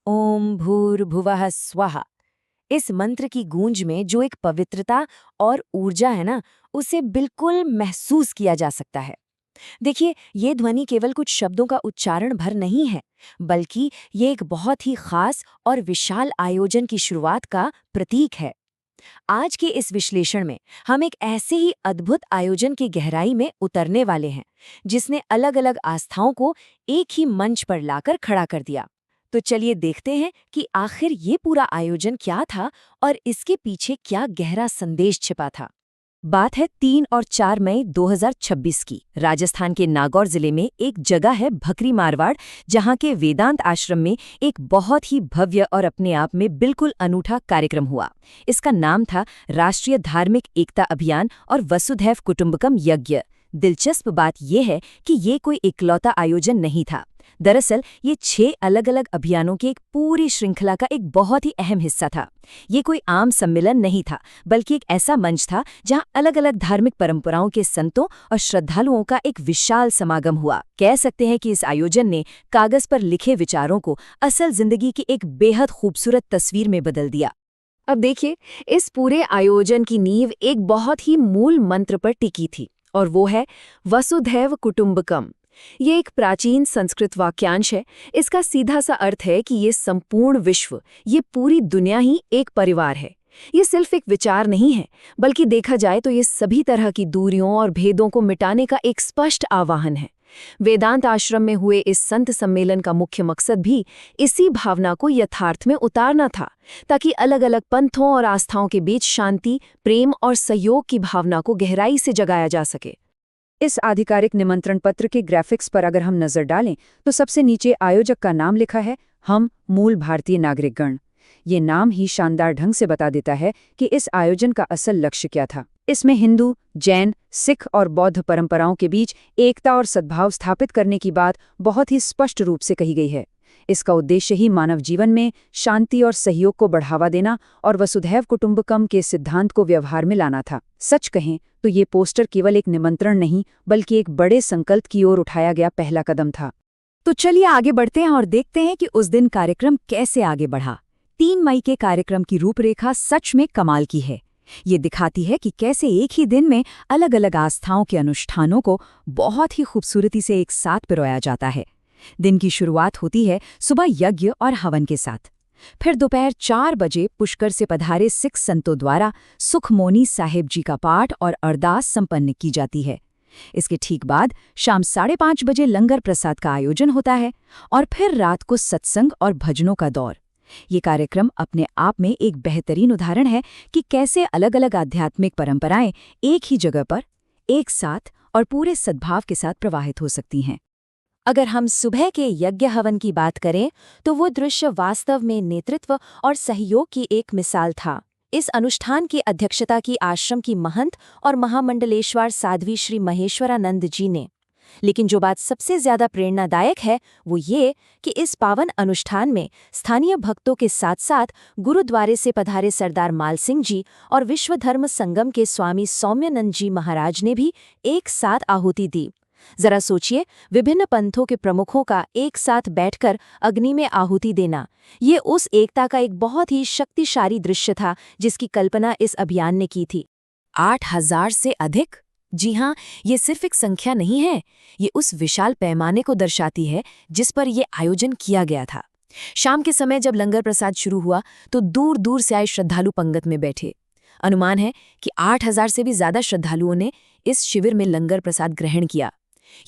ओम भूर्भुवः स्वः। इस मंत्र की गूंज में जो एक पवित्रता और ऊर्जा है ना, उसे बिल्कुल महसूस किया जा सकता है। देखिए, ये ध्वनि केवल कुछ शब्दों का उच्चारण भर नहीं है, बल्कि ये एक बहुत ही खास और विशाल आयोजन की शुरुआत का प्रतीक है। आज के इस विश्लेषण में हम एक ऐसे ही अद्भुत आयोजन की गहराई में उतरने वाले हैं, जिसने अलग-अलग आस्थाओं को एक ही मंच पर लाकर खड़ा कर दिया। तो चलिए देखते हैं कि आखिर ये पूरा आयोजन क्या था और इसके पीछे क्या गहरा संदेश छिपा था। बात है 3 और 4 मई 2026 की। राजस्थान के नागौर जिले में एक जगह है भकरी मारवाड़, जहां के वेदांत आश्रम में एक बहुत ही भव्य और अपने आप में बिल्कुल अनूठा कार्यक्रम हुआ। इसका नाम था राष्ट्रीय धार्मिक एकता अभियान और वसुधैव कुटुंबकम यज्ञ। दिलचस्प बात यह है कि ये कोई इकलौता आयोजन नहीं था। दरअसल ये 6 अलग-अलग अभियानों की एक पूरी श्रृंखला का एक बहुत ही अहम हिस्सा था। ये कोई आम सम्मेलन नहीं था, बल्कि एक ऐसा मंच था जहां अलग-अलग धार्मिक परंपराओं के संतों और श्रद्धालुओं का एक विशाल समागम हुआ। कह सकते हैं कि इस आयोजन ने कागज पर लिखे विचारों को असल जिंदगी की एक बेहद खूबसूरत तस्वीर में बदल दिया। अब देखिए, इस पूरे आयोजन की नींव एक बहुत ही मूल मंत्र पर टिकी थी, और वो है वसुधैव कुटुंबकम। ये एक प्राचीन संस्कृत वाक्यांश है। इसका सीधा सा अर्थ है कि ये संपूर्ण विश्व, ये पूरी दुनिया ही एक परिवार है। ये सिर्फ एक विचार नहीं है, बल्कि देखा जाए तो ये सभी तरह की दूरियों और भेदों को मिटाने का एक स्पष्ट आह्वान है। वेदांत आश्रम में हुए इस संत सम्मेलन का मुख्य मकसद भी इसी भावना को यथार्थ में उतारना था, ताकि अलग-अलग पंथों और आस्थाओं के बीच शांति, प्रेम और सहयोग की भावना को गहराई से जगाया जा सके। इस आधिकारिक निमंत्रण पत्र के ग्राफिक्स पर अगर हम नजर डालें तो सबसे नीचे आयोजक का नाम लिखा है, हम मूल भारतीय नागरिकगण। ये नाम ही शानदार ढंग से बता देता है कि इस आयोजन का असल लक्ष्य क्या था। इसमें हिंदू, जैन, सिख और बौद्ध परंपराओं के बीच एकता और सद्भाव स्थापित करने की बात बहुत ही स्पष्ट रूप से कही गई है। इसका उद्देश्य ही मानव जीवन में शांति और सहयोग को बढ़ावा देना और वसुधैव कुटुंबकम के सिद्धांत को व्यवहार में लाना था। सच कहें तो ये पोस्टर केवल एक निमंत्रण नहीं, बल्कि एक बड़े संकल्प की ओर उठाया गया पहला कदम था। तो चलिए आगे बढ़ते हैं और देखते हैं कि उस दिन कार्यक्रम कैसे आगे बढ़ा। 3 मई के कार्यक्रम की रूपरेखा सच में कमाल की है। ये दिखाती है कि कैसे एक ही दिन में अलग-अलग आस्थाओं के अनुष्ठानों को बहुत ही खूबसूरती से एक साथ पिरोया जाता है। दिन की शुरुआत होती है सुबह यज्ञ और हवन के साथ। फिर दोपहर 4 बजे पुष्कर से पधारे सिख संतों द्वारा सुखमोनी साहिब जी का पाठ और अरदास संपन्न की जाती है। इसके ठीक बाद शाम 5:30 बजे लंगर प्रसाद का आयोजन होता है और फिर रात को सत्संग और भजनों का दौर। ये कार्यक्रम अपने आप में एक बेहतरीन उदाहरण है कि कैसे अलग-अलग आध्यात्मिक परंपराएं एक ही जगह पर, एक साथ और पूरे सद्भाव के साथ प्रवाहित हो सकती हैं। अगर हम सुबह के यज्ञ हवन की बात करें तो वो दृश्य वास्तव में नेतृत्व और सहयोग की एक मिसाल था। इस अनुष्ठान की अध्यक्षता की आश्रम की महंत और महामंडलेश्वर साध्वी श्री महेश्वरानंद जी ने। लेकिन जो बात सबसे ज्यादा प्रेरणादायक है वो ये कि इस पावन अनुष्ठान में स्थानीय भक्तों के साथ साथ गुरुद्वारे से पधारे सरदार माल सिंह जी और विश्व धर्म संगम के स्वामी सौम्यानंद जी महाराज ने भी एक साथ आहुति दी। जरा सोचिए, विभिन्न पंथों के प्रमुखों का एक साथ बैठकर अग्नि में आहुति देना, ये उस एकता का एक बहुत ही शक्तिशाली दृश्य था जिसकी कल्पना इस अभियान ने की थी। 8,000 से अधिक? जी हाँ, ये सिर्फ एक संख्या नहीं है, ये उस विशाल पैमाने को दर्शाती है जिस पर यह आयोजन किया गया था। शाम के समय जब लंगर प्रसाद शुरू हुआ तो दूर दूर से आए श्रद्धालु पंगत में बैठे। अनुमान है कि 8,000 से भी ज्यादा श्रद्धालुओं ने इस शिविर में लंगर प्रसाद ग्रहण किया।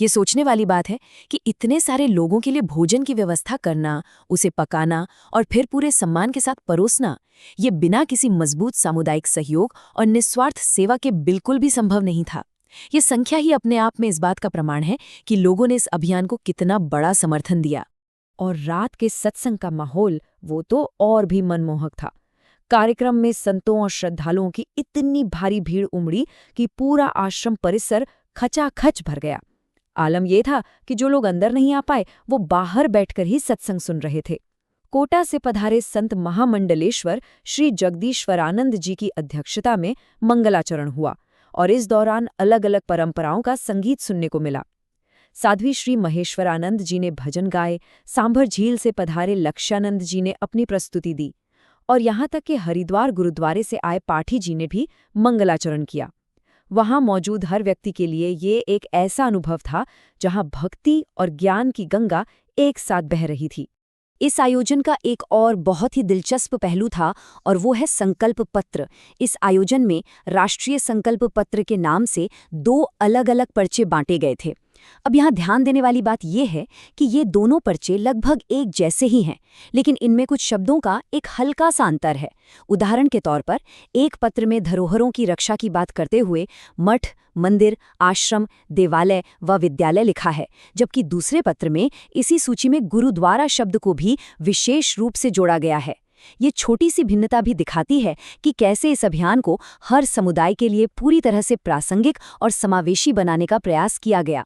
ये सोचने वाली बात है कि इतने सारे लोगों के लिए भोजन की व्यवस्था करना, उसे पकाना और फिर पूरे सम्मान के साथ परोसना, ये बिना किसी मजबूत सामुदायिक सहयोग और निस्वार्थ सेवा के बिल्कुल भी संभव नहीं था। ये संख्या ही अपने आप में इस बात का प्रमाण है कि लोगों ने इस अभियान को कितना बड़ा समर्थन दिया। और रात के सत्संग का माहौल वो तो और भी मनमोहक था। कार्यक्रम में संतों और श्रद्धालुओं की इतनी भारी भीड़ उमड़ी कि पूरा आश्रम परिसर खचाखच भर गया। आलम यह था कि जो लोग अंदर नहीं आ पाए वो बाहर बैठकर ही सत्संग सुन रहे थे। कोटा से पधारे संत महामंडलेश्वर श्री जगदीश्वरानंद जी की अध्यक्षता में मंगलाचरण हुआ और इस दौरान अलग अलग परंपराओं का संगीत सुनने को मिला। साध्वी श्री महेश्वरानंद जी ने भजन गाए, सांभर झील से पधारे लक्ष्यानंद जी ने अपनी प्रस्तुति दी और यहाँ तक कि हरिद्वार गुरुद्वारे से आए पाठी जी ने भी मंगलाचरण किया। वहां मौजूद हर व्यक्ति के लिए ये एक ऐसा अनुभव था जहां भक्ति और ज्ञान की गंगा एक साथ बह रही थी। इस आयोजन का एक और बहुत ही दिलचस्प पहलू था और वो है संकल्प पत्र। इस आयोजन में राष्ट्रीय संकल्प पत्र के नाम से 2 अलग-अलग पर्चे बांटे गए थे। अब यहाँ ध्यान देने वाली बात यह है कि ये दोनों पर्चे लगभग एक जैसे ही हैं, लेकिन इनमें कुछ शब्दों का एक हल्का सा अंतर है। उदाहरण के तौर पर एक पत्र में धरोहरों की रक्षा की बात करते हुए मठ, मंदिर, आश्रम, देवालय व विद्यालय लिखा है, जबकि दूसरे पत्र में इसी सूची में गुरुद्वारा शब्द को भी विशेष रूप से जोड़ा गया है। ये छोटी सी भिन्नता भी दिखाती है कि कैसे इस अभियान को हर समुदाय के लिए पूरी तरह से प्रासंगिक और समावेशी बनाने का प्रयास किया गया।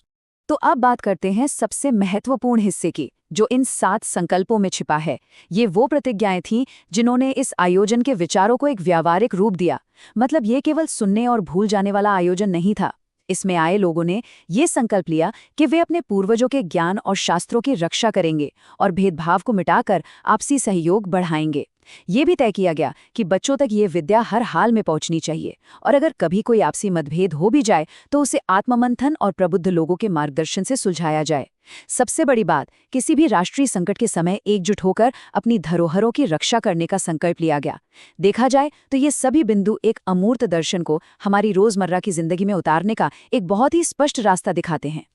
तो अब बात करते हैं सबसे महत्वपूर्ण हिस्से की, जो इन 7 संकल्पों में छिपा है। ये वो प्रतिज्ञाएं थीं जिन्होंने इस आयोजन के विचारों को एक व्यावहारिक रूप दिया। मतलब ये केवल सुनने और भूल जाने वाला आयोजन नहीं था। इसमें आए लोगों ने ये संकल्प लिया कि वे अपने पूर्वजों के ज्ञान और शास्त्रों की रक्षा करेंगे और भेदभाव को मिटाकर आपसी सहयोग बढ़ाएंगे। ये भी तय किया गया कि बच्चों तक ये विद्या हर हाल में पहुंचनी चाहिए और अगर कभी कोई आपसी मतभेद हो भी जाए तो उसे आत्ममंथन और प्रबुद्ध लोगों के मार्गदर्शन से सुलझाया जाए। सबसे बड़ी बात, किसी भी राष्ट्रीय संकट के समय एकजुट होकर अपनी धरोहरों की रक्षा करने का संकल्प लिया गया। देखा जाए तो ये सभी बिंदु एक अमूर्त दर्शन को हमारी रोजमर्रा की जिंदगी में उतारने का एक बहुत ही स्पष्ट रास्ता दिखाते हैं।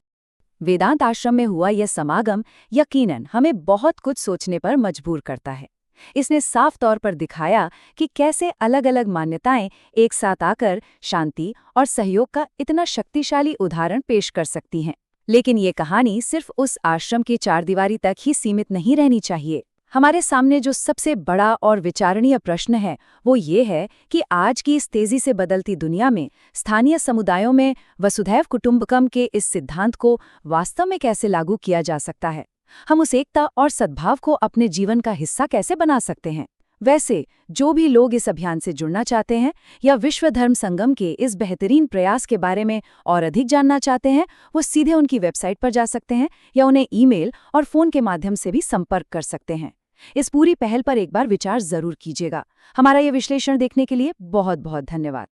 वेदांत आश्रम में हुआ यह समागम यकीनन हमें बहुत कुछ सोचने पर मजबूर करता है। इसने साफ तौर पर दिखाया कि कैसे अलग अलग मान्यताएं एक साथ आकर शांति और सहयोग का इतना शक्तिशाली उदाहरण पेश कर सकती हैं। लेकिन ये कहानी सिर्फ उस आश्रम की चारदीवारी तक ही सीमित नहीं रहनी चाहिए। हमारे सामने जो सबसे बड़ा और विचारणीय प्रश्न है वो ये है कि आज की इस तेजी से बदलती दुनिया में स्थानीय समुदायों में वसुधैव कुटुंबकम के इस सिद्धांत को वास्तव में कैसे लागू किया जा सकता है। हम उस एकता और सद्भाव को अपने जीवन का हिस्सा कैसे बना सकते हैं। वैसे जो भी लोग इस अभियान से जुड़ना चाहते हैं या विश्व धर्म संगम के इस बेहतरीन प्रयास के बारे में और अधिक जानना चाहते हैं, वो सीधे उनकी वेबसाइट पर जा सकते हैं या उन्हें ईमेल और फ़ोन के माध्यम से भी संपर्क कर सकते हैं। इस पूरी पहल पर एक बार विचार जरूर कीजिएगा। हमारा ये विश्लेषण देखने के लिए बहुत बहुत धन्यवाद।